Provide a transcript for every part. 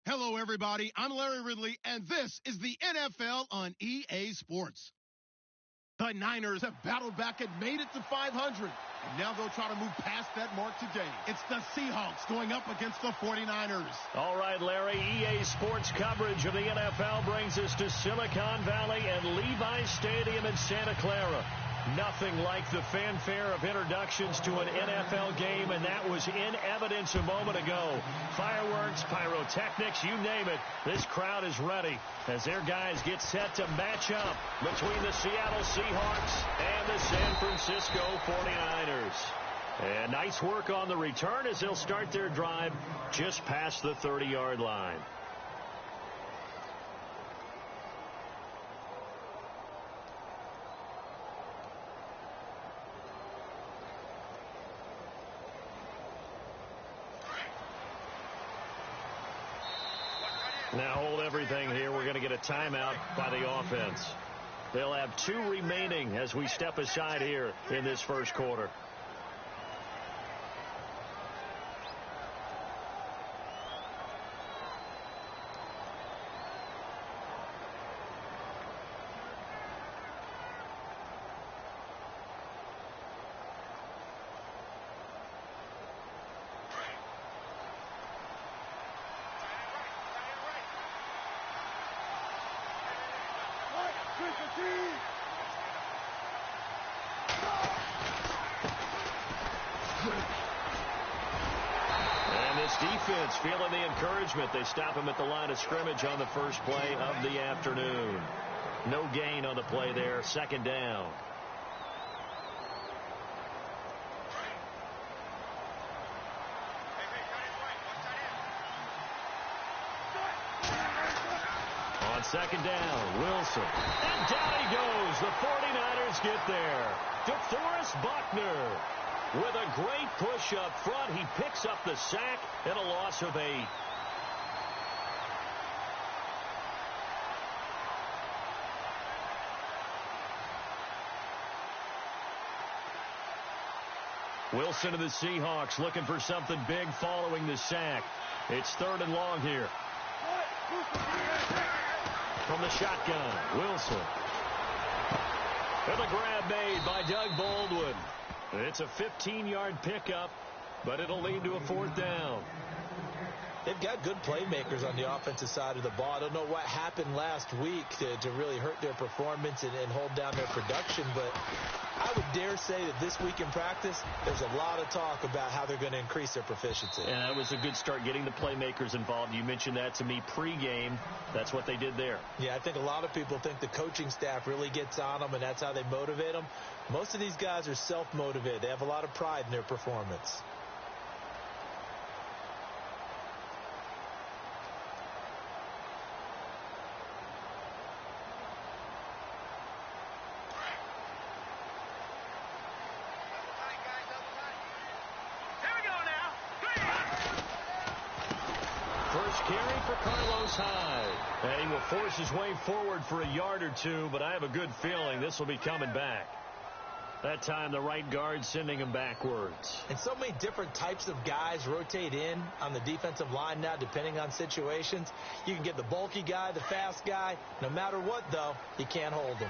Hello, everybody. I'm Larry Ridley, and this is the NFL on EA Sports. The Niners have battled back and made it to 500, and now they'll try to move past that mark today. It's the Seahawks going up against the 49ers. All right, Larry, EA Sports coverage of the NFL brings us to Silicon Valley and Levi Stadium in Santa Clara. Nothing like the fanfare of introductions to an NFL game, and that was in evidence a moment ago. Fireworks, pyrotechnics, you name it. This crowd is ready as their guys get set to match up between the Seattle Seahawks and the San Francisco 49ers. And nice work on the return as they'll start their drive just past the 30-yard line. Now hold everything here. We're going to get a timeout by the offense. They'll have 2 remaining as we step aside here in this first quarter. And this defense feeling the encouragement. They stop him at the line of scrimmage on the first play of the afternoon. No gain on the play there. Second down. On second down, Wilson. And down he goes. The 49ers get there. DeForest Buckner with a great push up front. He picks up the sack and a loss of 8. Wilson of the Seahawks looking for something big following the sack. It's 3rd and long here. From the shotgun, Wilson. And the grab made by Doug Baldwin. It's a 15-yard pickup, but it'll lead to a 4th down. They've got good playmakers on the offensive side of the ball. I don't know what happened last week to really hurt their performance and hold down their production, but I would dare say that this week in practice, there's a lot of talk about how they're going to increase their proficiency. And that was a good start getting the playmakers involved. You mentioned that to me pregame. That's what they did there. Yeah, I think a lot of people think the coaching staff really gets on them, and that's how they motivate them. Most of these guys are self-motivated. They have a lot of pride in their performance. Carry for Carlos Hyde. And he will force his way forward for a yard or 2, but I have a good feeling this will be coming back. That time the right guard sending him backwards. And so many different types of guys rotate in on the defensive line now depending on situations. You can get the bulky guy, the fast guy. No matter what, though, you can't hold him.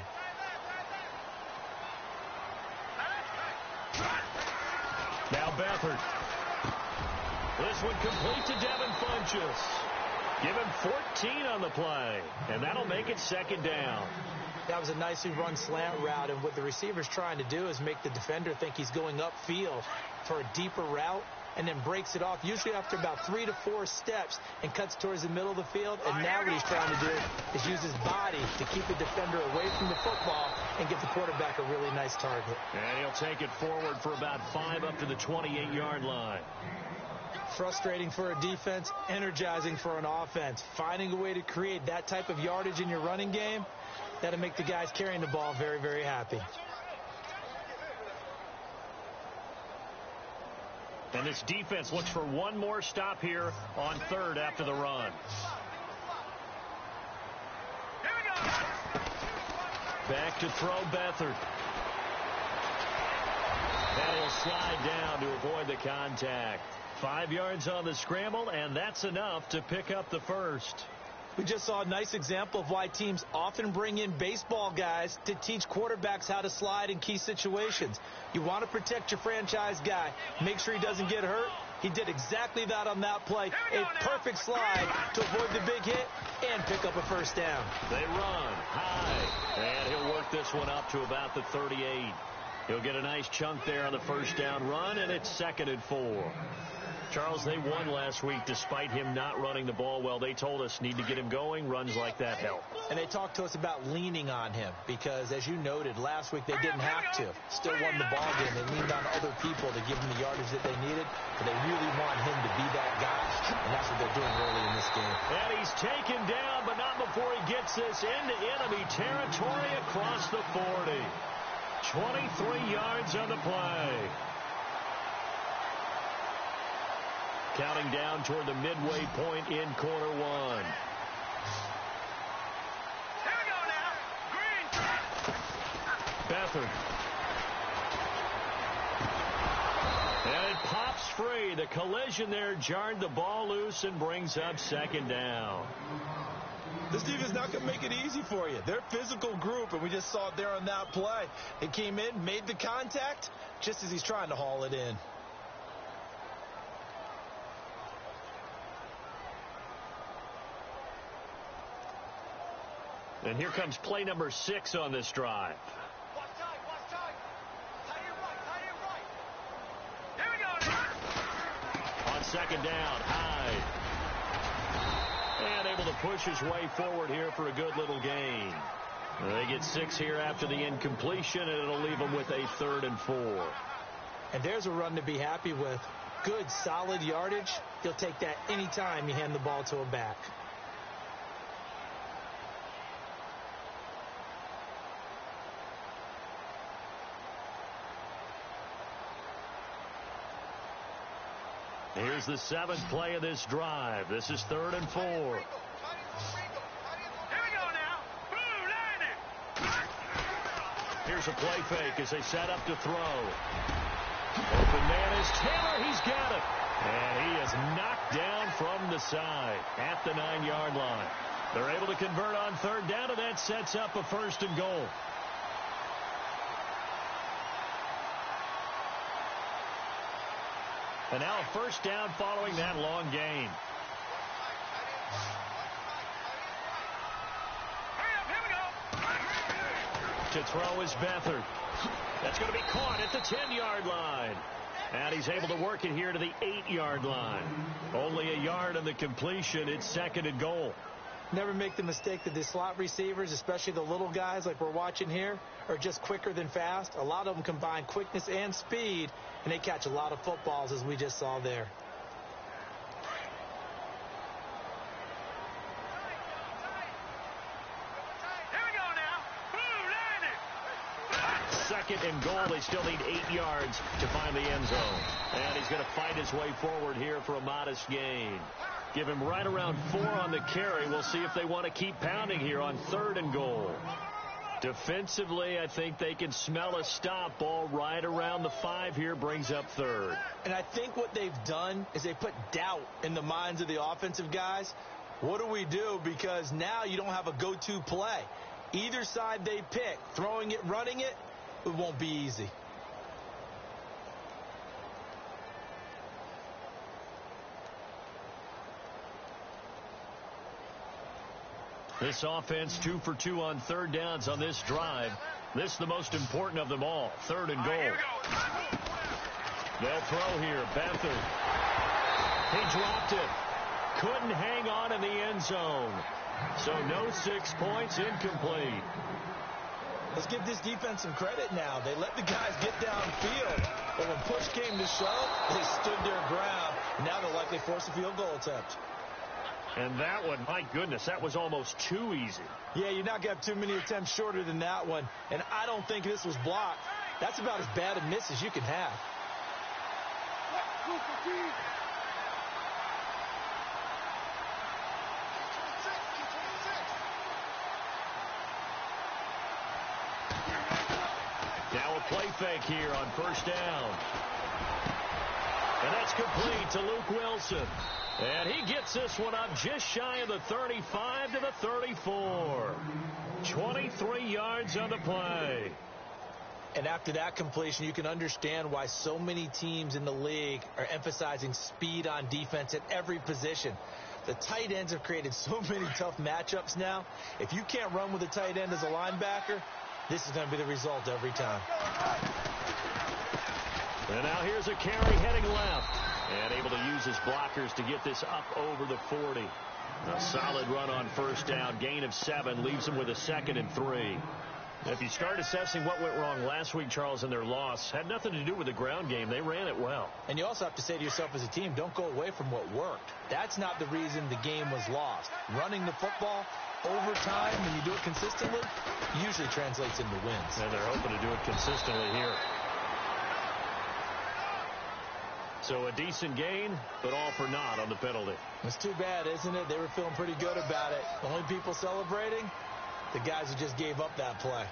Now Beathard. This one complete to Devin Funchess. Give him 14 on the play, and that'll make it 2nd down. That was a nicely run slant route, and what the receiver's trying to do is make the defender think he's going upfield for a deeper route, and then breaks it off, usually after about 3 to 4 steps, and cuts towards the middle of the field. And now what he's trying to do is use his body to keep the defender away from the football and give the quarterback a really nice target. And he'll take it forward for about 5 up to the 28-yard line. Frustrating for a defense, energizing for an offense. Finding a way to create that type of yardage in your running game, that'll make the guys carrying the ball very, very happy. And this defense looks for one more stop here on 3rd after the run. Back to throw Beathard. And he'll slide down to avoid the contact. 5 yards on the scramble, and that's enough to pick up the first. We just saw a nice example of why teams often bring in baseball guys to teach quarterbacks how to slide in key situations. You want to protect your franchise guy. Make sure he doesn't get hurt. He did exactly that on that play. A perfect slide to avoid the big hit and pick up a first down. They run high, and he'll work this one up to about the 38. He'll get a nice chunk there on the first down run, and it's 2nd and 4. Charles, they won last week despite him not running the ball well. They told us need to get him going. Runs like that help. And they talked to us about leaning on him because, as you noted, last week they didn't have to. Still won the ball game. They leaned on other people to give them the yardage that they needed, but they really want him to be that guy, and that's what they're doing early in this game. And he's taken down, but not before he gets this into enemy territory across the 40. 23 yards on the play. Counting down toward the midway point in quarter one. Here we go now. Green. Beathard. And it pops free. The collision there jarred the ball loose and brings up 2nd down. This defense not going to make it easy for you. They're a physical group, and we just saw it there on that play. It came in, made the contact, just as he's trying to haul it in. And here comes play number 6 on this drive. Watch tight. Tie it right. Here we go now. On 2nd down, Hyde. And able to push his way forward here for a good little gain. They get 6 here after the incompletion, and it'll leave them with a 3rd and 4. And there's a run to be happy with. Good, solid yardage. You'll take that anytime you hand the ball to a back. Here's the 7th play of this drive. This is 3rd and 4. Here we go now. Boom, line it. Here's a play fake as they set up to throw. Open man is Taylor. He's got it. And he is knocked down from the side at the 9-yard line. They're able to convert on 3rd down, and that sets up a 1st and goal. And now a 1st down following that long gain. Hurry up, here we go. To throw is Beathard. That's going to be caught at the 10-yard line. And he's able to work it here to the 8-yard line. Only a yard on the completion. It's 2nd and goal. Never make the mistake that the slot receivers, especially the little guys like we're watching here, are just quicker than fast. A lot of them combine quickness and speed, and they catch a lot of footballs, as we just saw there. Here we go now. Boom, line it. 2nd and goal. They still need 8 yards to find the end zone. And he's going to fight his way forward here for a modest gain. Give him right around 4 on the carry. We'll see if they want to keep pounding here on 3rd and goal. Defensively, I think they can smell a stop. Ball right around the 5 here brings up 3rd. And I think what they've done is they put doubt in the minds of the offensive guys. What do we do? Because now you don't have a go-to play. Either side they pick, throwing it, running it, it won't be easy. This offense 2 for 2 on 3rd downs on this drive. This is the most important of them all. 3rd and goal. They'll throw here. Beathard. He dropped it. Couldn't hang on in the end zone. So no 6 points, incomplete. Let's give this defense some credit now. They let the guys get downfield. But when push came to shove, they stood their ground. Now they'll likely force a field goal attempt. And that one, my goodness, that was almost too easy. Yeah, you're not going to have too many attempts shorter than that one. And I don't think this was blocked. That's about as bad a miss as you can have. Now a play fake here on 1st down. And that's complete to Luke Wilson. And he gets this one up just shy of the 35 to the 34. 23 yards on the play. And after that completion, you can understand why so many teams in the league are emphasizing speed on defense at every position. The tight ends have created so many tough matchups now. If you can't run with a tight end as a linebacker, this is going to be the result every time. And now here's a carry heading left. And able to use his blockers to get this up over the 40. A solid run on first down. Gain of 7 leaves him with a 2nd and 3. If you start assessing what went wrong last week, Charles, in their loss, had nothing to do with the ground game. They ran it well. And you also have to say to yourself as a team, don't go away from what worked. That's not the reason the game was lost. Running the football over time, when you do it consistently, usually translates into wins. And they're hoping to do it consistently here. So a decent gain, but all for naught on the penalty. It's too bad, isn't it? They were feeling pretty good about it. The only people celebrating, the guys who just gave up that play.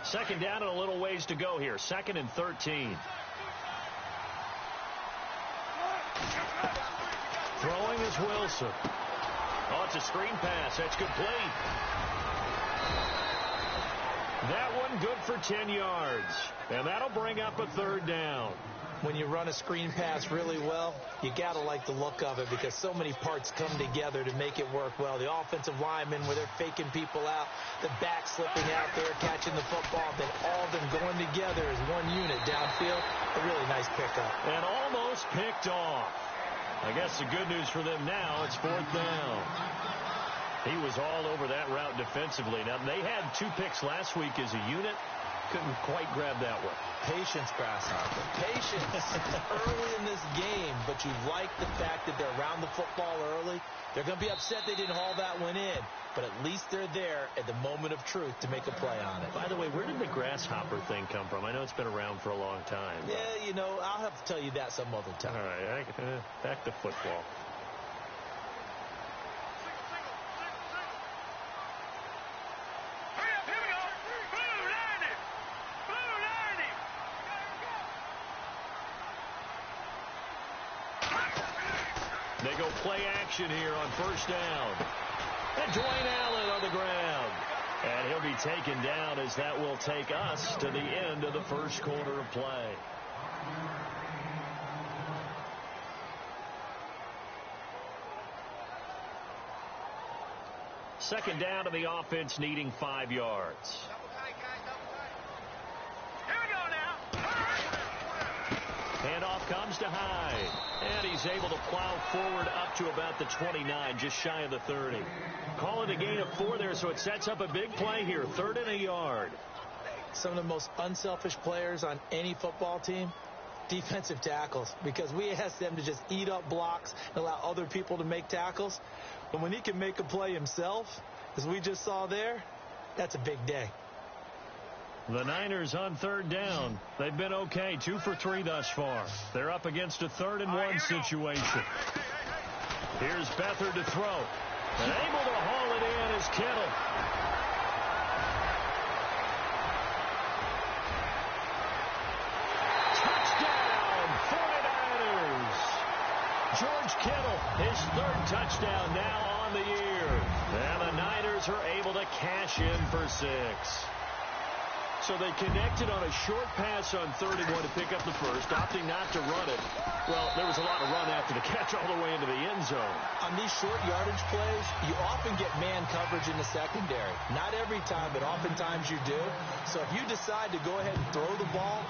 2nd down and a little ways to go here. 2nd and 13. Throwing is Wilson. Oh, it's a screen pass. That's complete. That one good for 10 yards. And that'll bring up a 3rd down. When you run a screen pass really well, you got to like the look of it because so many parts come together to make it work well. The offensive linemen, where they're faking people out, the back slipping out there, catching the football, then all of them going together as one unit downfield. A really nice pickup. And almost picked off. I guess the good news for them now, it's 4th down. He was all over that route defensively. Now, they had 2 picks last week as a unit. Couldn't quite grab that one. Patience, Grasshopper. Patience early in this game, but you like the fact that they're around the football early. They're going to be upset they didn't haul that one in, but at least they're there at the moment of truth to make a play on it. By the way, where did the grasshopper thing come from? I know it's been around for a long time. Yeah, you know, I'll have to tell you that some other time. All right, back to football. They go play action here on first down. And Dwayne Allen on the ground. And he'll be taken down as that will take us to the end of the first quarter of play. Second down to the offense, needing 5 yards. Handoff comes to Hyde. And he's able to plow forward up to about the 29, just shy of the 30. Call it a gain of 4 there, so it sets up a big play here. 3rd and a yard. Some of the most unselfish players on any football team, defensive tackles, because we ask them to just eat up blocks and allow other people to make tackles. But when he can make a play himself, as we just saw there, that's a big day. The Niners on 3rd down. They've been okay, 2 for 3 thus far. They're up against a 3rd and 1 situation. Here's Beathard to throw. And able to haul it in is Kittle. Touchdown, 49ers. George Kittle, his 3rd touchdown now on the year. And the Niners are able to cash in for 6. So they connected on a short pass on 3rd and 1 to pick up the first, opting not to run it. Well, there was a lot of run after the catch all the way into the end zone. On these short yardage plays, you often get man coverage in the secondary. Not every time, but oftentimes you do. So if you decide to go ahead and throw the ball,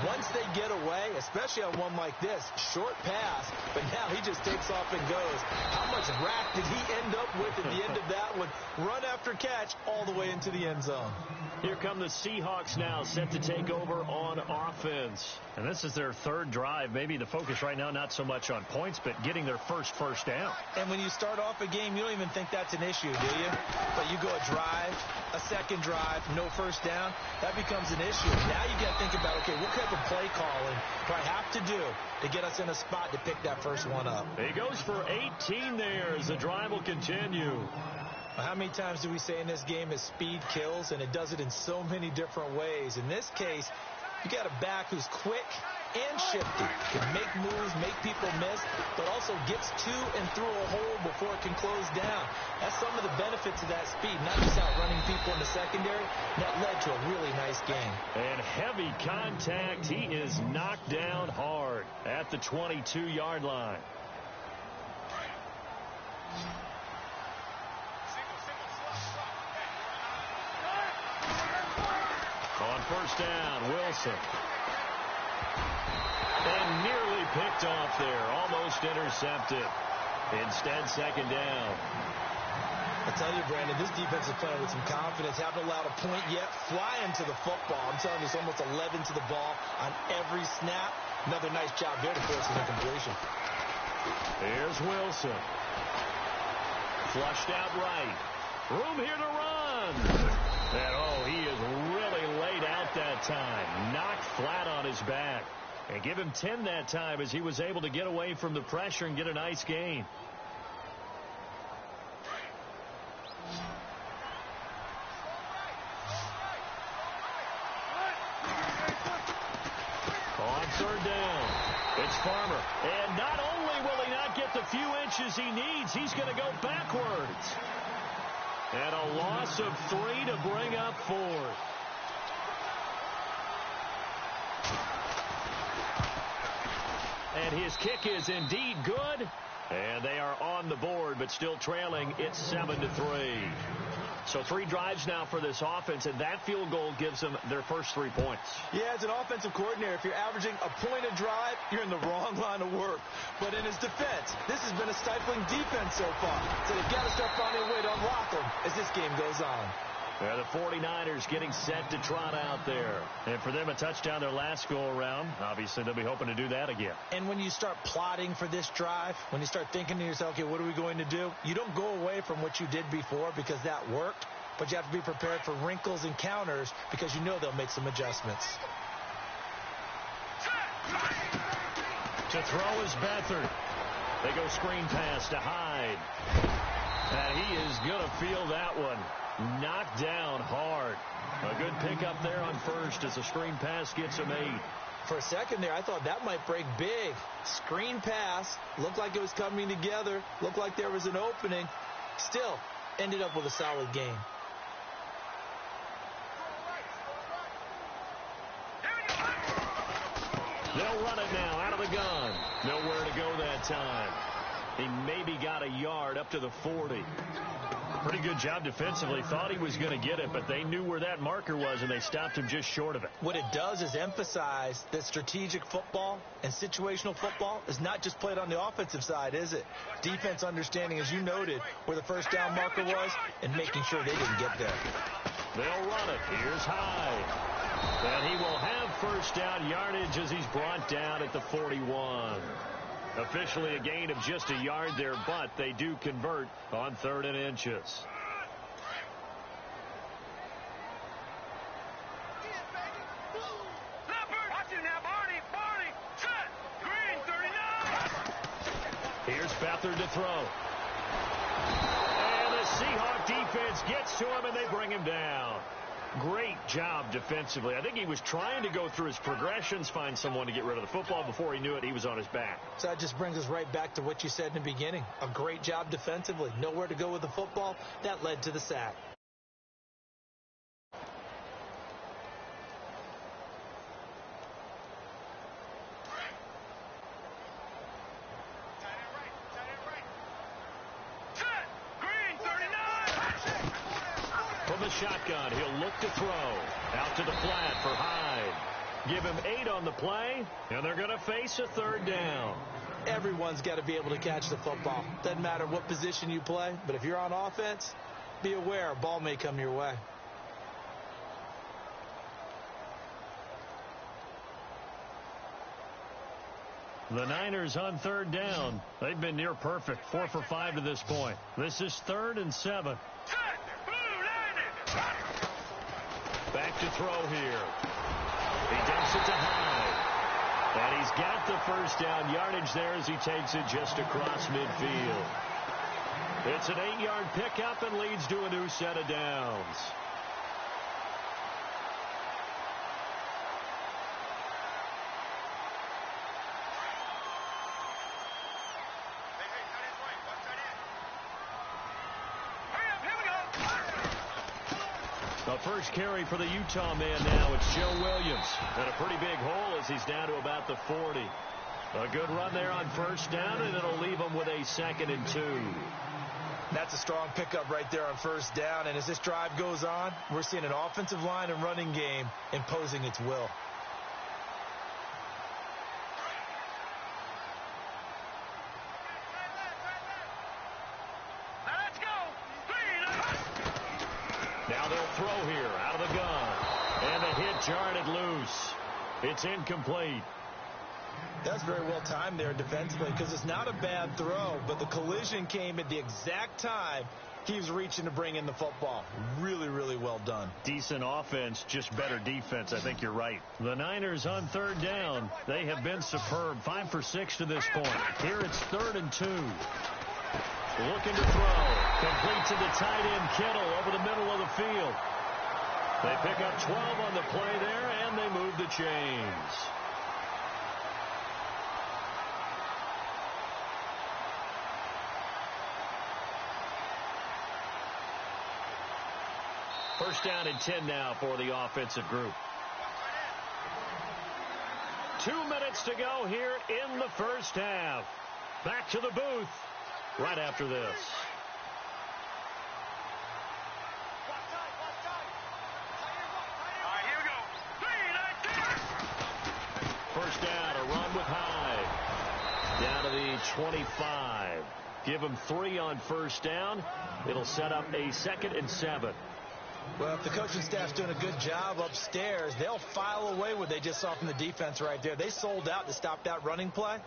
once they get away, especially on one like this, short pass, but now he just takes off and goes. How much rack did he end up with at the end of that one? Run after catch all the way into the end zone. Here come the Seahawks now, set to take over on offense. And this is their 3rd drive. Maybe the focus right now, not so much on points, but getting their first down. And when you start off a game, you don't even think that's an issue, do you? But you go a drive, a 2nd drive, no first down, that becomes an issue. Now you got to think about, okay, what type of play calling do I have to do to get us in a spot to pick that first one up? He goes for 18 there as the drive will continue. How many times do we say in this game is speed kills, and it does it in so many different ways. In this case, you got a back who's quick, and shifty. Can make moves, make people miss, but also gets to and through a hole before it can close down. That's some of the benefits of that speed, not just outrunning people in the secondary. That led to a really nice game. And heavy contact. He is knocked down hard at the 22-yard line. On first down, Wilson. And nearly picked off there. Almost intercepted. Instead, second down. I tell you, Brandon, this defense is playing with some confidence. Haven't allowed a point yet. Flying to the football. I'm telling you, it's almost 11 to the ball on every snap. Another nice job there to force an incompletion. Here's Wilson. Flushed out right. Room here to run. And, oh, he is really laid out that time. Knocked flat on his back. And give him 10 that time as he was able to get away from the pressure and get a nice gain. On third down, it's Farmer. And not only will he not get the few inches he needs, he's going to go backwards. And a loss of 3 to bring up 4th. And his kick is indeed good. And they are on the board, but still trailing. It's 7-3. So 3 drives now for this offense, and that field goal gives them their first 3 points. Yeah, as an offensive coordinator, if you're averaging a point a drive, you're in the wrong line of work. But in his defense, this has been a stifling defense so far. So they've got to start finding a way to unlock them as this game goes on. Yeah, the 49ers getting set to trot out there. And for them, a touchdown their last go-around. Obviously, they'll be hoping to do that again. And when you start plotting for this drive, when you start thinking to yourself, okay, what are we going to do? You don't go away from what you did before because that worked. But you have to be prepared for wrinkles and counters because you know they'll make some adjustments. To throw is Beathard. They go screen pass to Hyde. And he is going to feel that one. Knocked down hard. A good pickup there on first as the screen pass gets him 8. For a second there, I thought that might break big. Screen pass. Looked like it was coming together. Looked like there was an opening. Still, ended up with a solid game. They'll run it now out of the gun. Nowhere to go that time. He maybe got a yard up to the 40. Pretty good job defensively. Thought he was going to get it, but they knew where that marker was, and they stopped him just short of it. What it does is emphasize that strategic football and situational football is not just played on the offensive side, is it? Defense understanding, as you noted, where the first down marker was and making sure they didn't get there. They'll run it. Here's Hyde. And he will have first down yardage as he's brought down at the 41. Officially a gain of just a yard there, but they do convert on 3rd and inches. Here's Beathard to throw. And the Seahawk defense gets to him, and they bring him down. Great job defensively. I think he was trying to go through his progressions, find someone to get rid of the football. Before he knew it, he was on his back. So that just brings us right back to what you said in the beginning. A great job defensively. Nowhere to go with the football. That led to the sack. From the shotgun, he'll look to throw. Out to the flat for Hyde. Give him 8 on the play, and they're going to face a 3rd down. Everyone's got to be able to catch the football. Doesn't matter what position you play, but if you're on offense, be aware a ball may come your way. The Niners on 3rd down. They've been near perfect. 4 for 5 to this point. This is 3rd and 7. Back to throw here. He dumps it to Hyde. And he's got the first down yardage there as he takes it just across midfield. It's an 8-yard pickup and leads to a new set of downs. A first carry for the Utah man now. It's Joe Williams. And a pretty big hole as he's down to about the 40. A good run there on first down, and it'll leave him with a 2nd and 2. That's a strong pickup right there on first down. And as this drive goes on, we're seeing an offensive line and running game imposing its will. Now they'll throw here out of the gun. And the hit jarred it loose. It's incomplete. That's very well timed there defensively because it's not a bad throw, but the collision came at the exact time he was reaching to bring in the football. Really, really well done. Decent offense, just better defense. I think you're right. The Niners on 3rd down. They have been superb. 5 for 6 to this point. Here it's 3rd and 2. Looking to throw. Completes to the tight end Kittle over the middle of the field. They pick up 12 on the play there, and they move the chains. First down and 10 now for the offensive group. 2 minutes to go here in the first half. Back to the booth right after this. First down, a run with Hyde. Down to the 25. Give him 3 on first down. It'll set up a 2nd and 7. Well, if the coaching staff's doing a good job upstairs, they'll file away what they just saw from the defense right there. They sold out to stop that running play.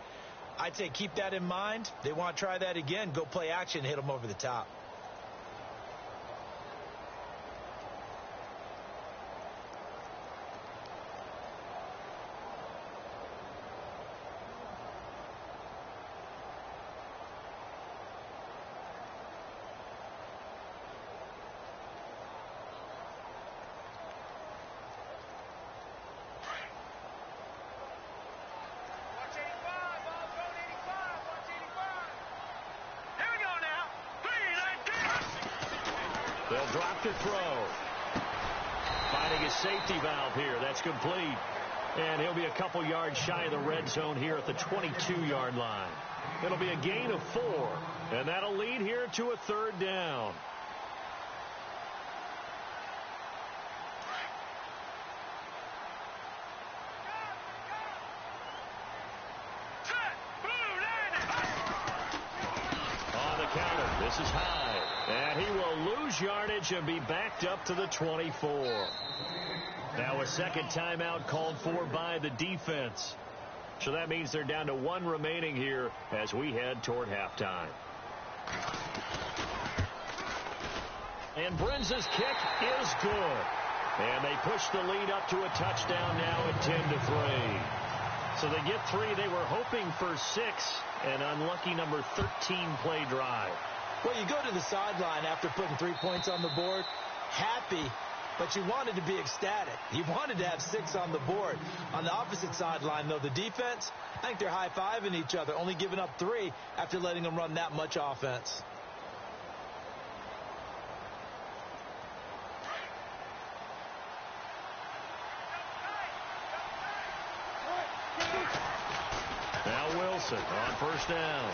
I'd say keep that in mind. They want to try that again. Go play action, hit them over the top. They'll drop to throw. Finding his safety valve here. That's complete. And he'll be a couple yards shy of the red zone here at the 22-yard line. It'll be a gain of 4. And that'll lead here to a 3rd down. On the counter, this is Hyde. And he will lose yardage and be backed up to the 24. Now a second timeout called for by the defense. So that means they're down to 1 remaining here as we head toward halftime. And Brenza's kick is good. And they push the lead up to a touchdown now at 10-3. So they get 3. They were hoping for 6. An unlucky number 13 play drive. Well, you go to the sideline after putting 3 points on the board, happy, but you wanted to be ecstatic. You wanted to have 6 on the board. On the opposite sideline, though, the defense, I think they're high-fiving each other, only giving up 3 after letting them run that much offense. Now Wilson on first down.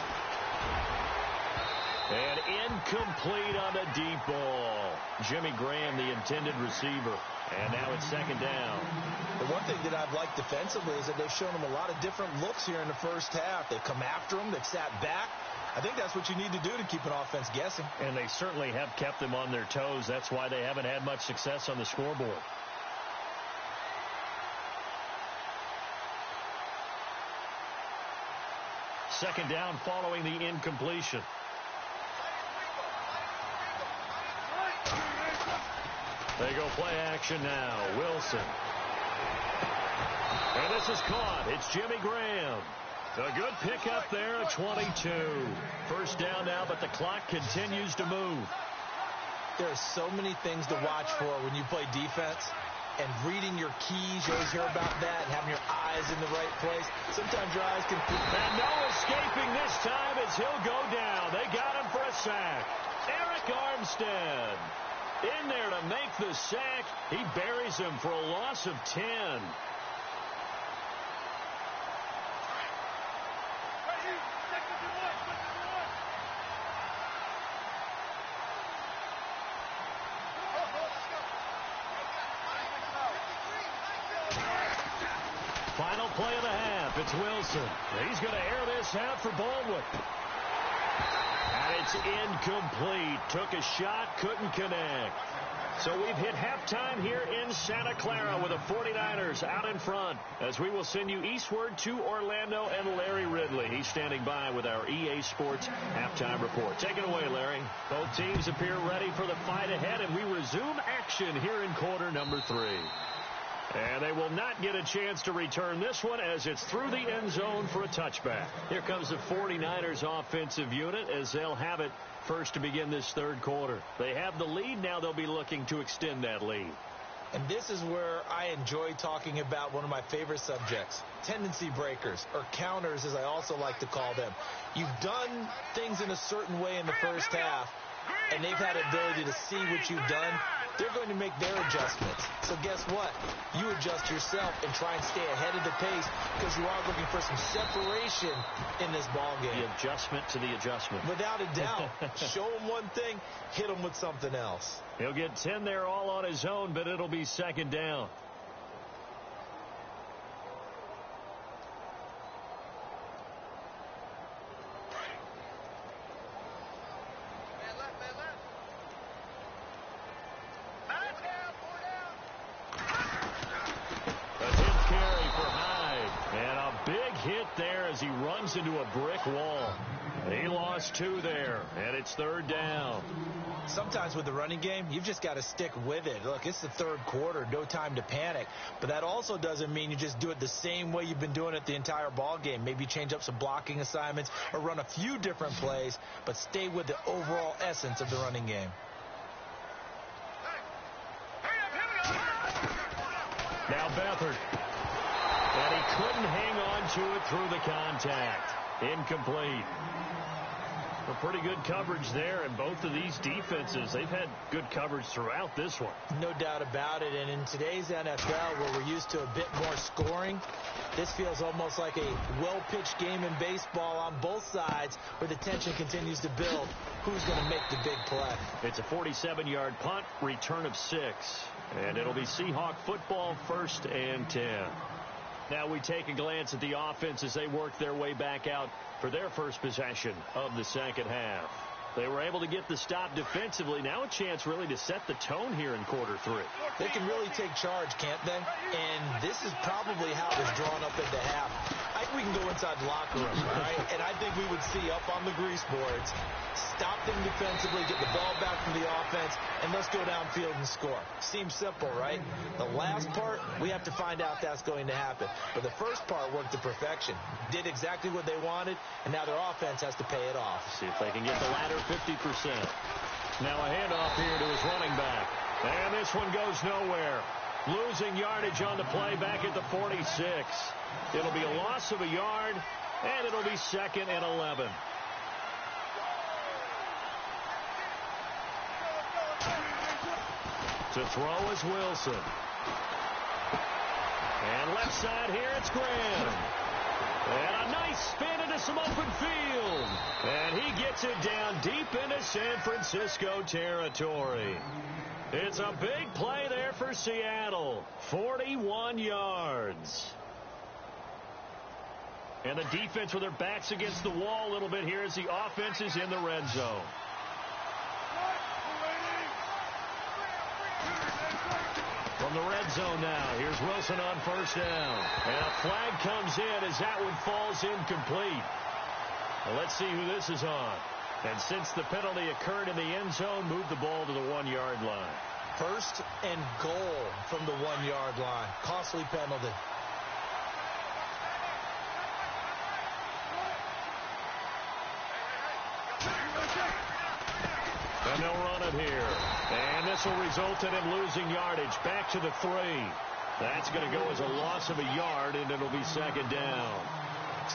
And incomplete on a deep ball. Jimmy Graham, the intended receiver. And now it's 2nd down. The one thing that I've liked defensively is that they've shown them a lot of different looks here in the first half. They've come after them. They've sat back. I think that's what you need to do to keep an offense guessing. And they certainly have kept them on their toes. That's why they haven't had much success on the scoreboard. Second down following the incompletion. They go play action now. Wilson. And this is caught. It's Jimmy Graham. A good pickup there at 22. First down now, but the clock continues to move. There are so many things to watch for when you play defense. And reading your keys, you always hear about that, and having your eyes in the right place. Sometimes your eyes can... And no escaping this time as he'll go down. They got him for a sack. Eric Armstead. In there to make the sack. He buries him for a loss of 10. Final play of the half. It's Wilson. He's going to air this out for Baldwin. And it's incomplete. Took a shot, couldn't connect. So we've hit halftime here in Santa Clara with the 49ers out in front as we will send you eastward to Orlando and Larry Ridley. He's standing by with our EA Sports halftime report. Take it away, Larry. Both teams appear ready for the fight ahead, and we resume action here in quarter number 3. And they will not get a chance to return this one as it's through the end zone for a touchback. Here comes the 49ers offensive unit as they'll have it first to begin this third quarter. They have the lead. Now they'll be looking to extend that lead. And this is where I enjoy talking about one of my favorite subjects, tendency breakers, or counters as I also like to call them. You've done things in a certain way in the first half, and they've had ability to see what you've done. They're going to make their adjustments. So guess what? You adjust yourself and try and stay ahead of the pace because you are looking for some separation in this ball game. The adjustment to the adjustment. Without a doubt. Show him one thing, hit him with something else. He'll get 10 there all on his own, but it'll be second down. As he runs into a brick wall. He lost 2 there, and it's third down. Sometimes with the running game, you've just got to stick with it. Look, it's the third quarter, no time to panic. But that also doesn't mean you just do it the same way you've been doing it the entire ball game. Maybe change up some blocking assignments or run a few different plays, but stay with the overall essence of the running game. Now Beathard. And he couldn't hang on to it through the contact. Incomplete. Well, pretty good coverage there, and both of these defenses, they've had good coverage throughout this one. No doubt about it, and in today's NFL, where we're used to a bit more scoring, this feels almost like a well-pitched game in baseball on both sides, where the tension continues to build. Who's going to make the big play? It's a 47-yard punt, return of 6, and it'll be Seahawk football, 1st and 10. Now we take a glance at the offense as they work their way back out for their first possession of the second half. They were able to get the stop defensively. Now a chance really to set the tone here in quarter 3. They can really take charge, can't they? And this is probably how it was drawn up at the half. I think we can go inside the locker room, right? And I think we would see up on the grease boards, stop them defensively, get the ball back from the offense, and let's go downfield and score. Seems simple, right? The last part, we have to find out if that's going to happen. But the first part worked to perfection. Did exactly what they wanted, and now their offense has to pay it off. See if they can get the latter 50%. Now a handoff here to his running back. And this one goes nowhere. Losing yardage on the play back at the 46. It'll be a loss of a yard, and it'll be 2nd and 11. To throw is Wilson. And left side here, it's Graham. And a nice spin into some open field. And he gets it down deep into San Francisco territory. It's a big play there for Seattle. 41 yards. And the defense with their backs against the wall a little bit here as the offense is in the red zone. From the red zone now, here's Wilson on 1st down. And a flag comes in as that one falls incomplete. Well, let's see who this is on. And since the penalty occurred in the end zone, move the ball to the 1-yard line. 1st and goal from the 1-yard line. Costly penalty. And they'll run it here. And this will result in him losing yardage. Back to the 3. That's going to go as a loss of a yard, and it'll be 2nd down.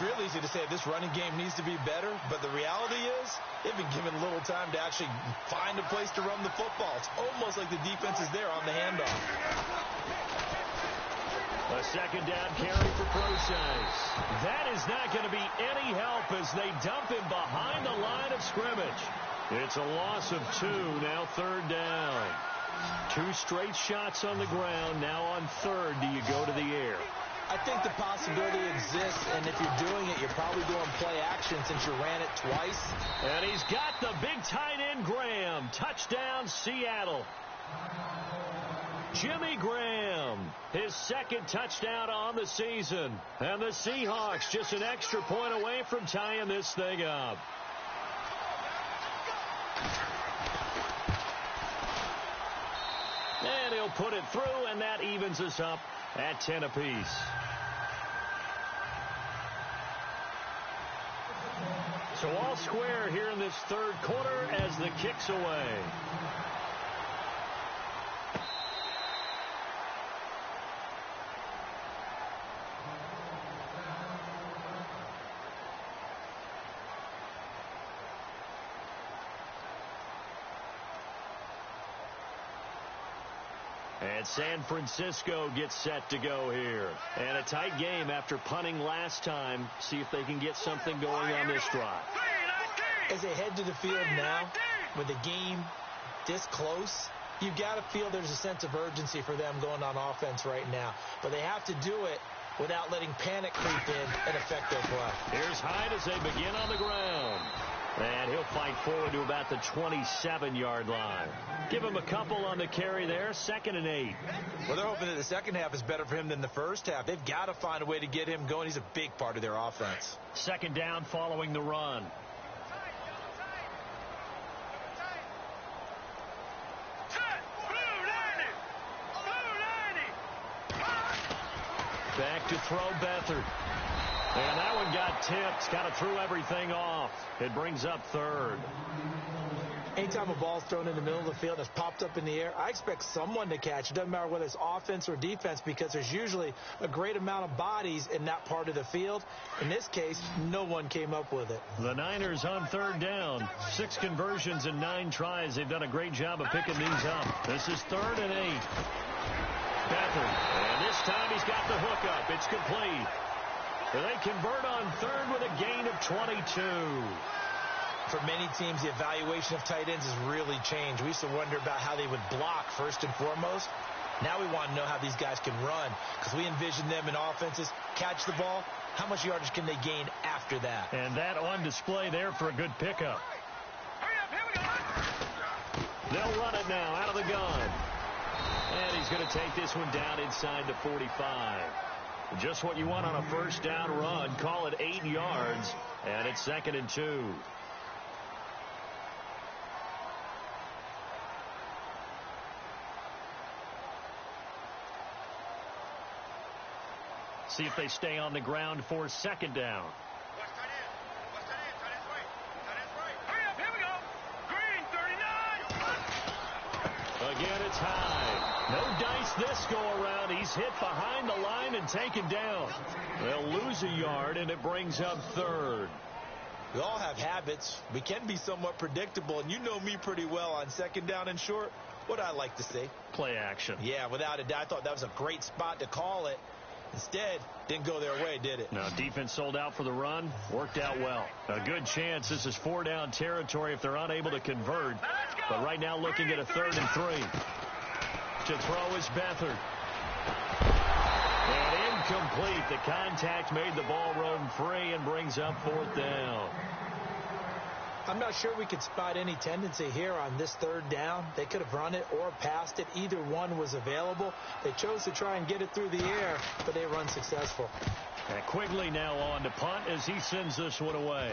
It's real easy to say this running game needs to be better, but the reality is they've been given little time to actually find a place to run the football. It's almost like the defense is there on the handoff. A second down carry for Procise. That is not going to be any help as they dump him behind the line of scrimmage. It's a loss of 2, now third down. 2 straight shots on the ground. Now on third, do you go to the air? I think the possibility exists, and if you're doing it, you're probably doing play action since you ran it twice. And he's got the big tight end, Graham. Touchdown, Seattle. Jimmy Graham, his second touchdown on the season. And the Seahawks just an extra point away from tying this thing up. And he'll put it through, and that evens us up at 10 apiece. So all square here in this third quarter as the kick's away. And San Francisco gets set to go here. And a tight game after punting last time. See if they can get something going on this drive. As they head to the field now, with the game this close, you've got to feel there's a sense of urgency for them going on offense right now. But they have to do it without letting panic creep in and affect their play. Here's Hyde as they begin on the ground. And he'll fight forward to about the 27-yard line. Give him a couple on the carry there, 2nd and 8. Well, they're hoping that the second half is better for him than the first half. They've got to find a way to get him going. He's a big part of their offense. Second down following the run. Back to throw Beathard. And that one got tipped. Kind of threw everything off. It brings up third. Anytime a ball's thrown in the middle of the field that's popped up in the air, I expect someone to catch. It doesn't matter whether it's offense or defense because there's usually a great amount of bodies in that part of the field. In this case, no one came up with it. The Niners on third down. 6 conversions and 9 tries. They've done a great job of picking these up. This is 3rd and 8. Beathard. And this time he's got the hookup. It's complete. They convert on third with a gain of 22. For many teams, the evaluation of tight ends has really changed. We used to wonder about how they would block first and foremost. Now we want to know how these guys can run because we envision them in offenses catch the ball. How much yardage can they gain after that? And that on display there for a good pickup. They'll run it now out of the gun. And he's going to take this one down inside the 45. Just what you want on a first down run. Call it 8 yards. And it's 2nd and 2. See if they stay on the ground for 2nd down. Again, it's Hyde. No dice this go around. He's hit behind the line and taken down. They'll lose a yard, and it brings up third. We all have habits. We can be somewhat predictable, and you know me pretty well on 2nd down and short. What do I like to say? Play action. Yeah, without a doubt. I thought that was a great spot to call it. Instead, didn't go their way, did it? No, defense sold out for the run. Worked out well. A good chance this is 4-down territory if they're unable to convert. But right now looking at a 3rd and 3. To throw is Beathard. And incomplete. The contact made the ball roam free and brings up 4th down. I'm not sure we could spot any tendency here on this 3rd down. They could have run it or passed it. Either one was available. They chose to try and get it through the air, but they were unsuccessful. And Quigley now on to punt as he sends this one away.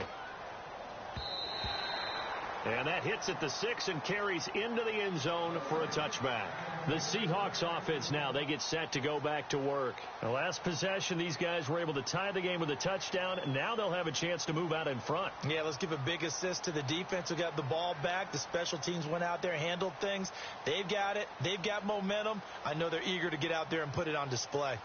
And that hits at the 6 and carries into the end zone for a touchback. The Seahawks offense now, they get set to go back to work. The last possession, these guys were able to tie the game with a touchdown. Now they'll have a chance to move out in front. Yeah, let's give a big assist to the defense who got the ball back. The special teams went out there, handled things. They've got it. They've got momentum. I know they're eager to get out there and put it on display.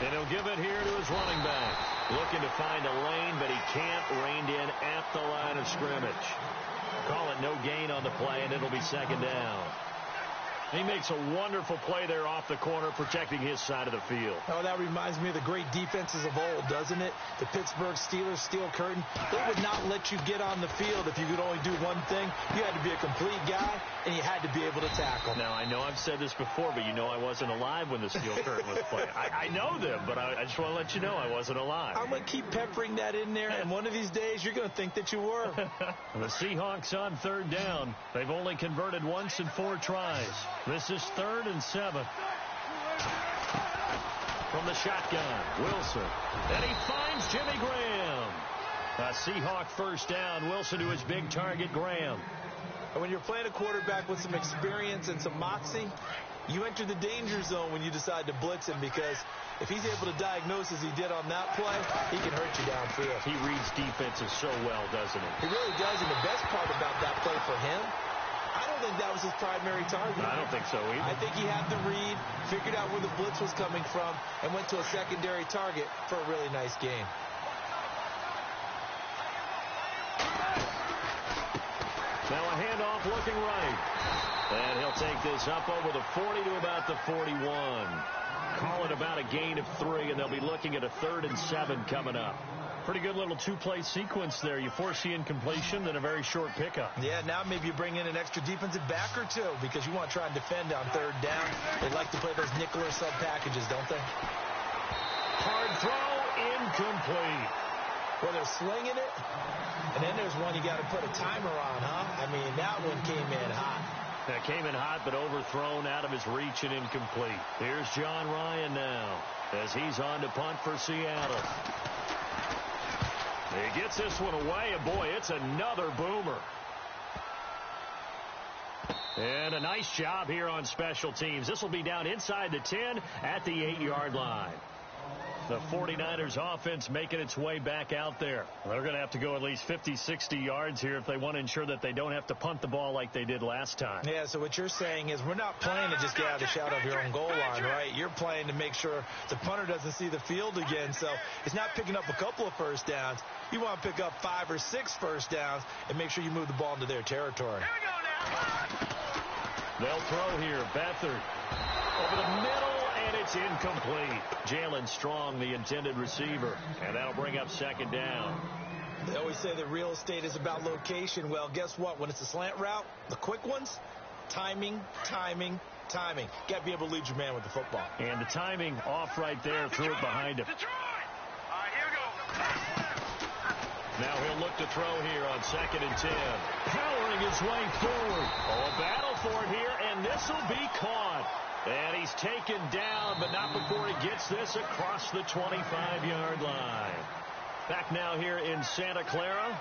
And he'll give it here to his running back. Looking to find a lane, but he can't. Reined in at the line of scrimmage. Call it no gain on the play, and it'll be second down. He makes a wonderful play there off the corner, protecting his side of the field. Oh, that reminds me of the great defenses of old, doesn't it? The Pittsburgh Steelers steel curtain. They would not let you get on the field if you could only do one thing. You had to be a complete guy, and you had to be able to tackle. Now, I know I've said this before, but you know I wasn't alive when the steel curtain was playing. I know them, but I just want to let you know I wasn't alive. I'm going to keep peppering that in there, and one of these days you're going to think that you were. The Seahawks on third down. They've only converted once in 4 tries. This is 3rd and 7. From the shotgun, Wilson. And he finds Jimmy Graham. A Seahawk first down. Wilson to his big target, Graham. And when you're playing a quarterback with some experience and some moxie, you enter the danger zone when you decide to blitz him, because if he's able to diagnose as he did on that play, he can hurt you downfield. He reads defenses so well, doesn't he? He really does, and the best part about that play for him, I don't think that was his primary target. I don't think so either. I think he had the read, figured out where the blitz was coming from, and went to a secondary target for a really nice game. Now a handoff looking right. And he'll take this up over the 40 to about the 41. Call it about a gain of 3, and they'll be looking at a 3rd and 7 coming up. Pretty good little 2-play sequence there. You force the incompletion, then a very short pickup. Yeah, now maybe you bring in an extra defensive back or 2, because you want to try and defend on 3rd down. They like to play those nickel or sub packages, don't they? Hard throw, incomplete. Well, they're slinging it, and then there's one you got to put a timer on, huh? I mean, that one came in hot. That came in hot, but overthrown, out of his reach and incomplete. Here's John Ryan now as he's on to punt for Seattle. He gets this one away, and boy, it's another boomer. And a nice job here on special teams. This will be down inside the 10 at the 8-yard line. The 49ers offense making its way back out there. They're going to have to go at least 50, 60 yards here if they want to ensure that they don't have to punt the ball like they did last time. Yeah, so what you're saying is we're not playing to just get out of the shadow of your own goal line, right? You're playing to make sure the punter doesn't see the field again. So it's not picking up a couple of first downs. You want to pick up 5 or 6 first downs and make sure you move the ball into their territory. Here we go now. They'll throw here. Beathard over the middle. And it's incomplete. Jalen Strong, the intended receiver. And that'll bring up 2nd down. They always say that real estate is about location. Well, guess what? When it's a slant route, the quick ones, timing, timing, timing. Got to be able to lead your man with the football. And the timing off right there, threw it behind him. Detroit. All right, here we go. Now he'll look to throw here on 2nd and 10. Powering his way forward. Oh, a battle for it here, and this will be caught. And he's taken down, but not before he gets this across the 25-yard line. Back now here in Santa Clara.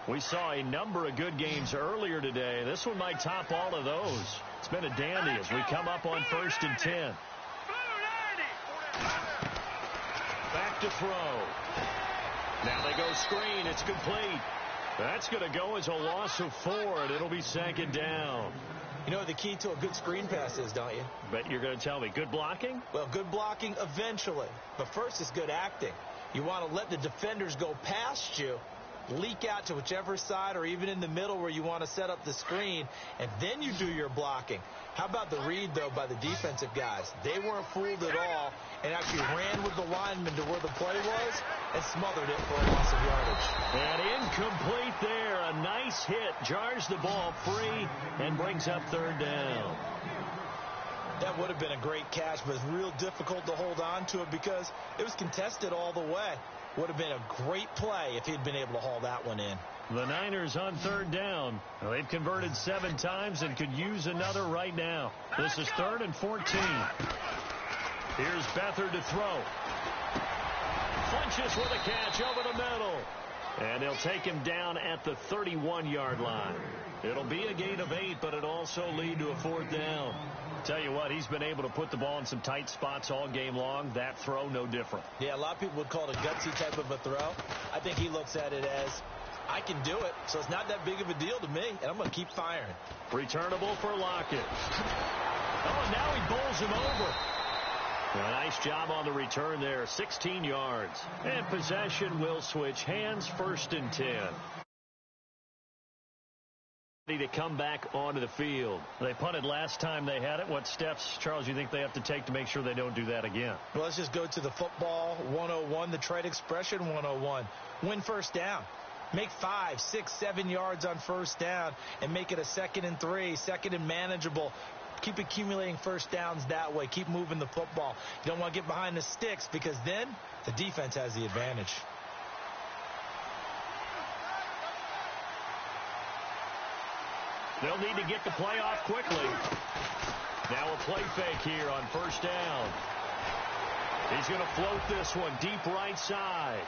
We saw a number of good games earlier today. This one might top all of those. It's been a dandy as we come up on 1st and 10. Back to throw. Now they go screen. It's complete. That's going to go as a loss of 4, and it'll be 2nd down. You know what the key to a good screen pass is, don't you? Bet you're going to tell me. Good blocking? Well, good blocking eventually. But first is good acting. You want to let the defenders go past you, leak out to whichever side or even in the middle where you want to set up the screen, and then you do your blocking. How about the read, though, by the defensive guys? They weren't fooled at all and actually ran with the lineman to where the play was and smothered it for a loss of yardage. And incomplete there. A nice hit. Jars the ball free and brings up 3rd down. That would have been a great catch, but it's real difficult to hold on to it because it was contested all the way. Would have been a great play if he'd been able to haul that one in. The Niners on 3rd down. Well, they've converted 7 times and could use another right now. This is 3rd and 14. Here's Beathard to throw. Flinches with a catch over the middle. And they'll take him down at the 31-yard line. It'll be a gain of 8, but it'll also lead to a 4th down. Tell you what, he's been able to put the ball in some tight spots all game long. That throw, no different. Yeah, a lot of people would call it a gutsy type of a throw. I think he looks at it as, I can do it, so it's not that big of a deal to me, and I'm going to keep firing. Returnable for Lockett. Oh, and now he bowls him over. A nice job on the return there, 16 yards. And possession will switch hands, 1st and 10. To come back onto the field. They punted last time they had it. What steps, Charles, you think they have to take to make sure they don't do that again? Well, let's just go to the football 101, the trade expression 101. Win 1st down. Make 5, 6, 7 yards on 1st down and make it a 2nd and 3, 2nd and manageable. Keep accumulating 1st downs that way. Keep moving the football. You don't want to get behind the sticks because then the defense has the advantage. They'll need to get the play off quickly. Now a play fake here on 1st down. He's going to float this one deep right side.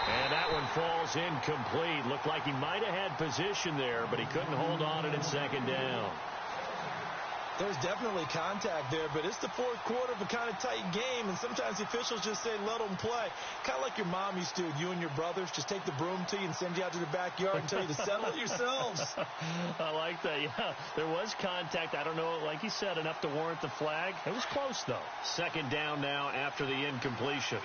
And that one falls incomplete. Looked like he might have had position there, but he couldn't hold on it in 2nd down. There's definitely contact there, but it's the 4th quarter of a kind of tight game, and sometimes the officials just say, let them play. Kind of like your mom used to, you and your brothers, just take the broom to you and send you out to the backyard and tell you to settle it yourselves. I like that, yeah. There was contact. I don't know, like you said, enough to warrant the flag. It was close, though. 2nd down now after the incompletion.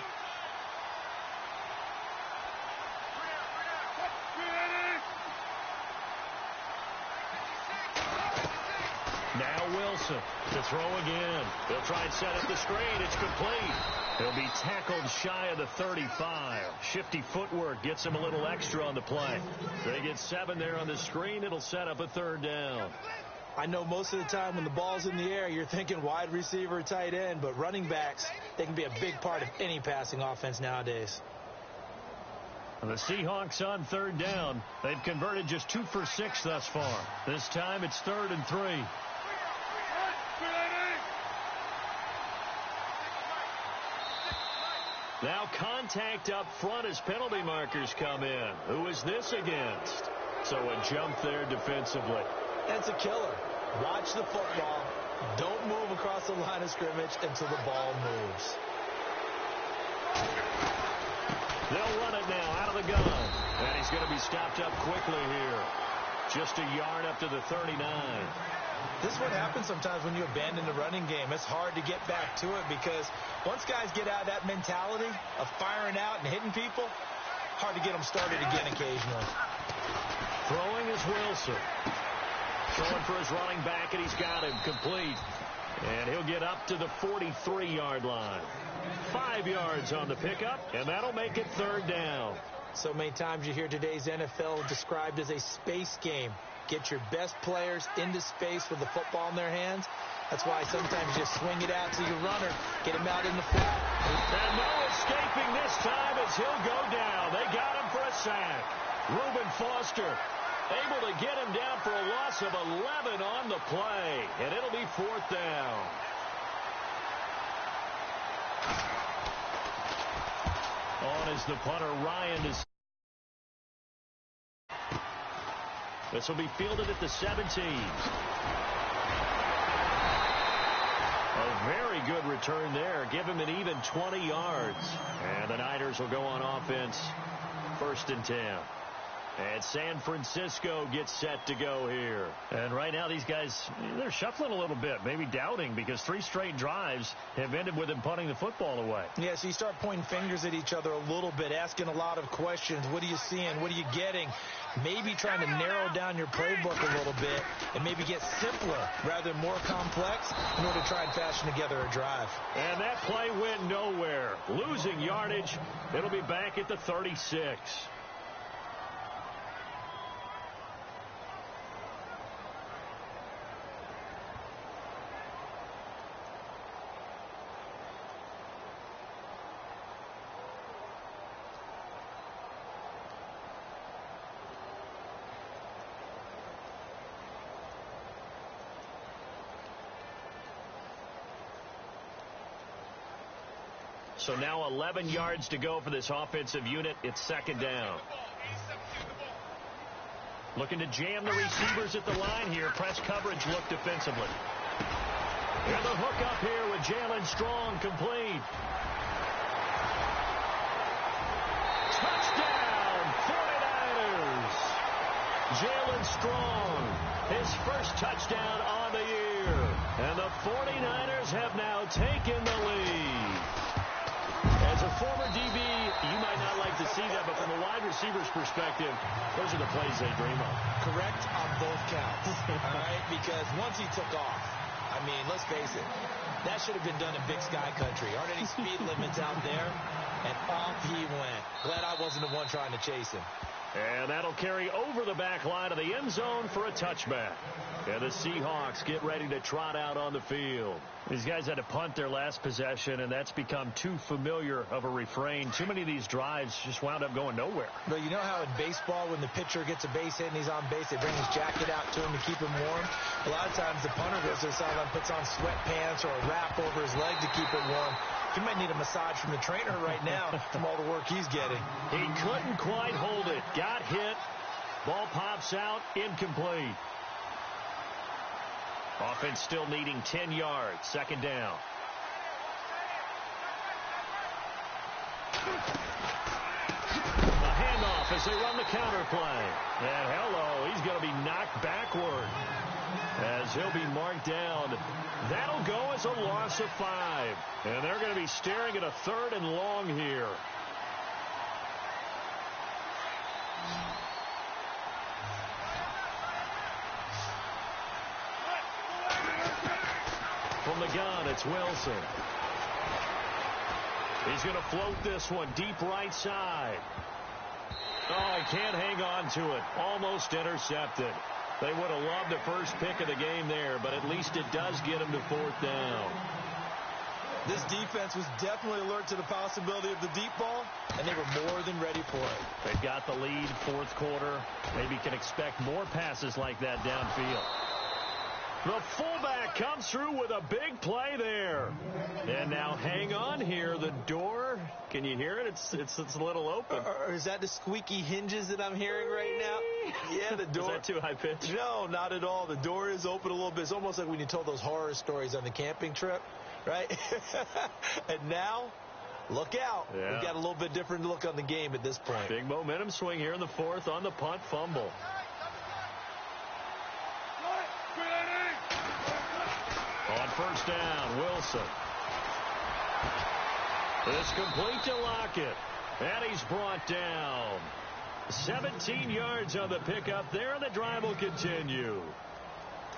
Now Wilson to throw again. They'll try and set up the screen. It's complete. He'll be tackled shy of the 35. Shifty footwork gets him a little extra on the play. They get 7 there on the screen. It'll set up a 3rd down. I know most of the time when the ball's in the air, you're thinking wide receiver, tight end, but running backs, they can be a big part of any passing offense nowadays. The Seahawks on 3rd down. They've converted just 2 for 6 thus far. This time it's 3rd and 3. Now contact up front as penalty markers come in. Who is this against? So a jump there defensively. That's a killer. Watch the football. Don't move across the line of scrimmage until the ball moves. They'll run it now out of the gun. And he's going to be stopped up quickly here. Just a yard up to the 39. This is what happens sometimes when you abandon the running game. It's hard to get back to it because once guys get out of that mentality of firing out and hitting people, hard to get them started again occasionally. Throwing is Wilson. Throwing for his running back, and he's got him complete. And he'll get up to the 43-yard line. 5 yards on the pickup, and that'll make it 3rd down. So many times you hear today's NFL described as a space game. Get your best players into space with the football in their hands. That's why sometimes you just swing it out to your runner, get him out in the flat. And no escaping this time as he'll go down. They got him for a sack. Reuben Foster able to get him down for a loss of 11 on the play. And it'll be 4th down. On is the punter, Ryan. This will be fielded at the 17. A very good return there. Give him an even 20 yards. And the Niners will go on offense. 1st and 10. And San Francisco gets set to go here. And right now these guys, they're shuffling a little bit, maybe doubting, because 3 straight drives have ended with them punting the football away. Yeah, so you start pointing fingers at each other a little bit, asking a lot of questions. What are you seeing? What are you getting? Maybe trying to narrow down your playbook a little bit and maybe get simpler rather than more complex in order to try and fashion together a drive. And that play went nowhere. Losing yardage. It'll be back at the 36. So now 11 yards to go for this offensive unit. It's second down. Looking to jam the receivers at the line here. Press coverage look defensively. And the hook up here with Jalen Strong complete. Touchdown, 49ers. Jalen Strong, his first touchdown on the year. And the 49ers have now taken the lead. As a former DB, you might not like to see that, but from a wide receiver's perspective, those are the plays they dream of. Correct on both counts, all right? Because once he took off, I mean, let's face it, that should have been done in Big Sky Country. Aren't any speed limits out there? And off he went. Glad I wasn't the one trying to chase him. And that'll carry over the back line of the end zone for a touchback. And the Seahawks get ready to trot out on the field. These guys had to punt their last possession, and that's become too familiar of a refrain. Too many of these drives just wound up going nowhere. But you know how in baseball, when the pitcher gets a base hit and he's on base, they bring his jacket out to him to keep him warm? A lot of times the punter goes to the sideline, puts on sweatpants or a wrap over his leg to keep it warm. He might need a massage from the trainer right now from all the work he's getting. He couldn't quite hold it. Got hit. Ball pops out. Incomplete. Offense still needing 10 yards. Second down. A handoff as they run the counter play. And hello, he's going to be knocked backward as he'll be marked down. That'll go as a loss of 5. And they're going to be staring at a 3rd and long here. From the gun, it's Wilson. He's going to float this one deep right side. Oh, he can't hang on to it. Almost intercepted. They would have loved the first pick of the game there, but at least it does get them to 4th down. This defense was definitely alert to the possibility of the deep ball, and they were more than ready for it. They've got the lead, 4th quarter. Maybe can expect more passes like that downfield. The fullback comes through with a big play there. And now hang on here. The door, can you hear it? It's a little open. Or is that the squeaky hinges that I'm hearing right now? Yeah, the door. Is that too high pitch? No, not at all. The door is open a little bit. It's almost like when you told those horror stories on the camping trip, right? And now, look out. Yeah. We've got a little bit different look on the game at this point. Big momentum swing here in the 4th on the punt fumble. On first down, Wilson. It's complete to Lockett. And he's brought down. 17 yards on the pickup there, and the drive will continue.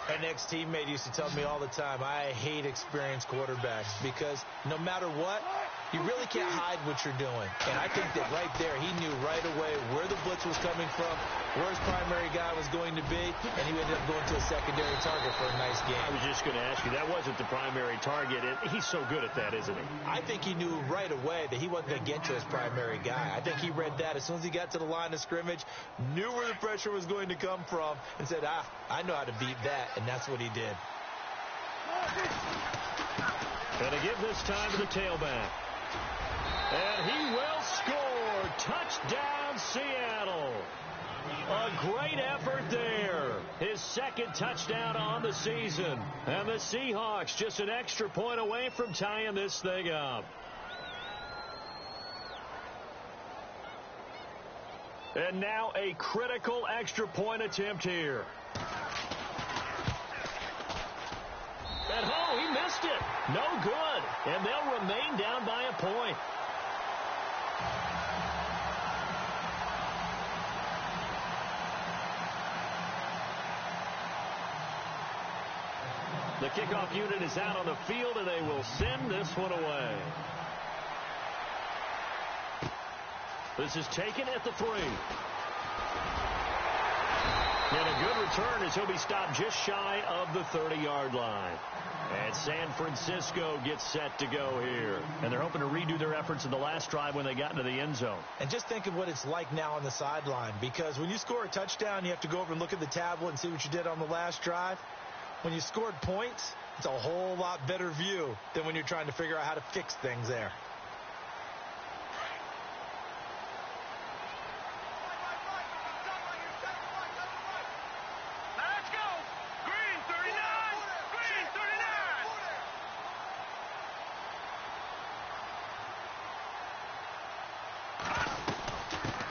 An ex-teammate used to tell me all the time, I hate experienced quarterbacks because no matter what, you really can't hide what you're doing. And I think that right there, he knew right away where the blitz was coming from, where his primary guy was going to be, and he ended up going to a secondary target for a nice game. I was just going to ask you, that wasn't the primary target. He's so good at that, isn't he? I think he knew right away that he wasn't going to get to his primary guy. I think he read that as soon as he got to the line of scrimmage, knew where the pressure was going to come from, and said, I know how to beat that, and that's what he did. And to give this time to the tailback. And he will score. Touchdown, Seattle. A great effort there. His 2nd touchdown on the season. And the Seahawks just an extra point away from tying this thing up. And now a critical extra point attempt here. And he missed it. No good. And they'll remain down by a point. The kickoff unit is out on the field, and they will send this one away. This is taken at the 3. And a good return as he'll be stopped just shy of the 30-yard line. And San Francisco gets set to go here. And they're hoping to redo their efforts in the last drive when they got into the end zone. And just think of what it's like now on the sideline. Because when you score a touchdown, you have to go over and look at the tablet and see what you did on the last drive. When you scored points, it's a whole lot better view than when you're trying to figure out how to fix things there.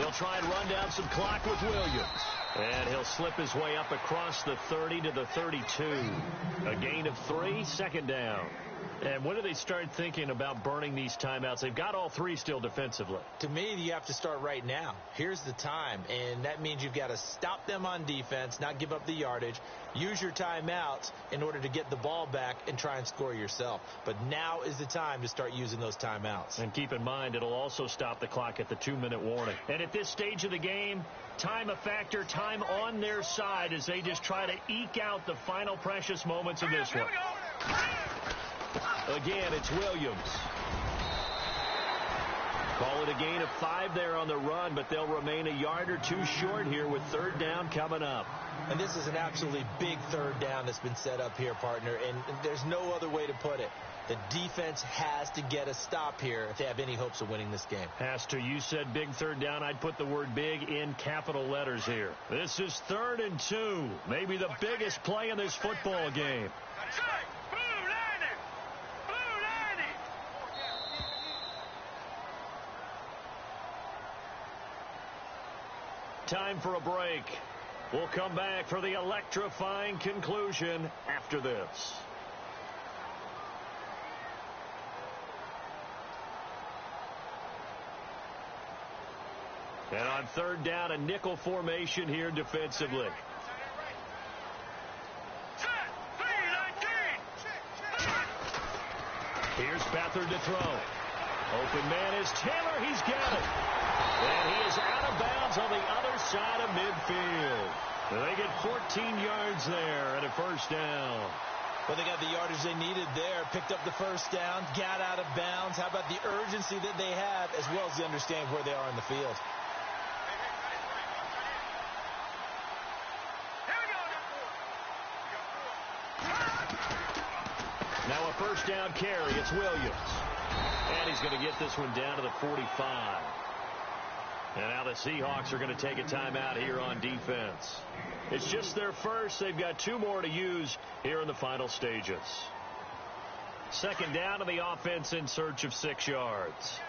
They'll try and run down some clock with Williams. And he'll slip his way up across the 30 to the 32. A gain of 3, second down. And when do they start thinking about burning these timeouts? They've got all 3 still defensively. To me, you have to start right now. Here's the time, and that means you've got to stop them on defense, not give up the yardage, use your timeouts in order to get the ball back and try and score yourself. But now is the time to start using those timeouts. And keep in mind, it'll also stop the clock at the 2-minute warning. And at this stage of the game, time a factor, time on their side as they just try to eke out the final precious moments of this one. Again, it's Williams. Call it a gain of 5 there on the run, but they'll remain a yard or 2 short here with third down coming up. And this is an absolutely big third down that's been set up here, partner, and there's no other way to put it. The defense has to get a stop here if they have any hopes of winning this game. Has to. You said big third down. I'd put the word big in capital letters here. This is 3rd and 2. Maybe the biggest play in this football game. Time for a break. We'll come back for the electrifying conclusion after this. And on third down, a nickel formation here defensively. Here's Beathard to throw. Open man is Taylor. He's got it. And he is out of bounds on the other side of midfield. They get 14 yards there and a first down. Well, they got the yardage they needed there, picked up the first down, got out of bounds. How about the urgency that they have as well as the understanding where they are in the field? Now a first down carry. It's Williams. And he's going to get this one down to the 45. And now the Seahawks are going to take a timeout here on defense. It's just their first. They've got 2 more to use here in the final stages. Second down, and the offense in search of 6 yards.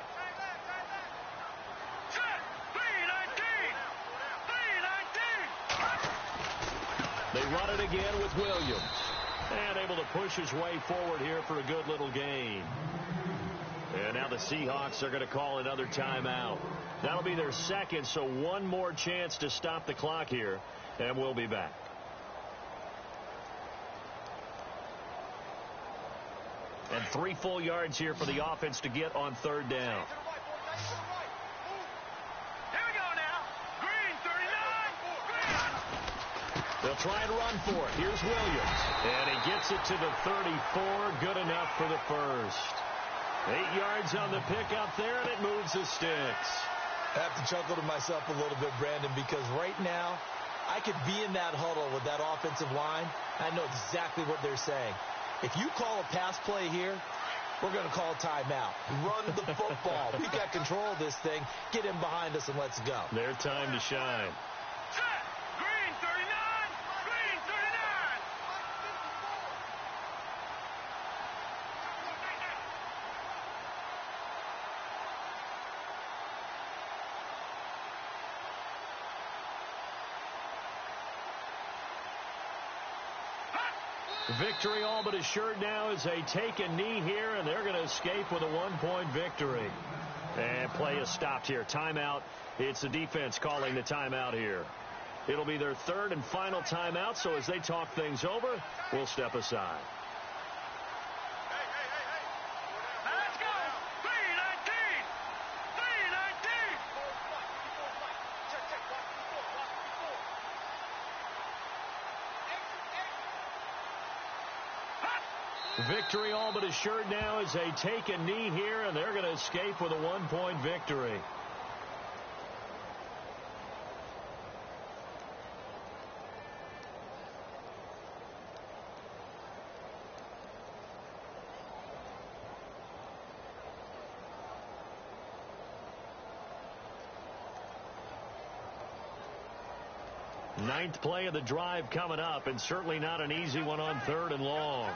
They run it again with Williams. And able to push his way forward here for a good little gain. And now the Seahawks are going to call another timeout. That'll be their second, so 1 more chance to stop the clock here, and we'll be back. And 3 full yards here for the offense to get on third down. Here we go now. Green, 39. They'll try and run for it. Here's Williams. And he gets it to the 34. Good enough for the first. 8 yards on the pickup there, and it moves the sticks. I have to chuckle to myself a little bit, Brandon, because right now I could be in that huddle with that offensive line. I know exactly what they're saying. If you call a pass play here, we're going to call a timeout. Run the football. We got control of this thing. Get in behind us and let's go. Their time to shine. Green, 39. Green, 39. Victory all but assured now as they take a knee here, and they're going to escape with a 1-point victory. And play is stopped here. Timeout. It's the defense calling the timeout here. It'll be their 3rd and final timeout, so as they talk things over, we'll step aside. Let's go. 319. 319. Victory all but assured now as they take a knee here, and they're going to escape with a 1-point victory. Ninth play of the drive coming up, and certainly not an easy one on 3rd and long.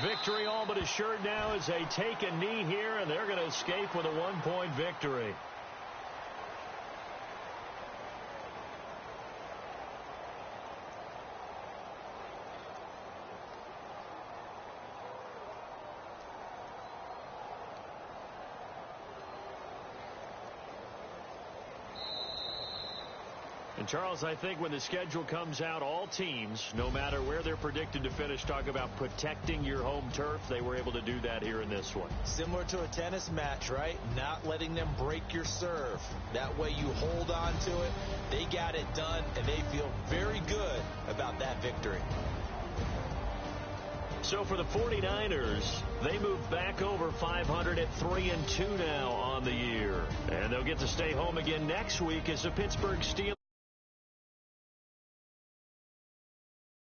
Victory all but assured now as they take a knee here, and they're going to escape with a 1-point victory. And Charles, I think when the schedule comes out, all teams, no matter where they're predicted to finish, talk about protecting your home turf. They were able to do that here in this one. Similar to a tennis match, right? Not letting them break your serve. That way you hold on to it. They got it done, and they feel very good about that victory. So for the 49ers, they move back over 500 at 3-2 now on the year. And they'll get to stay home again next week as the Pittsburgh Steelers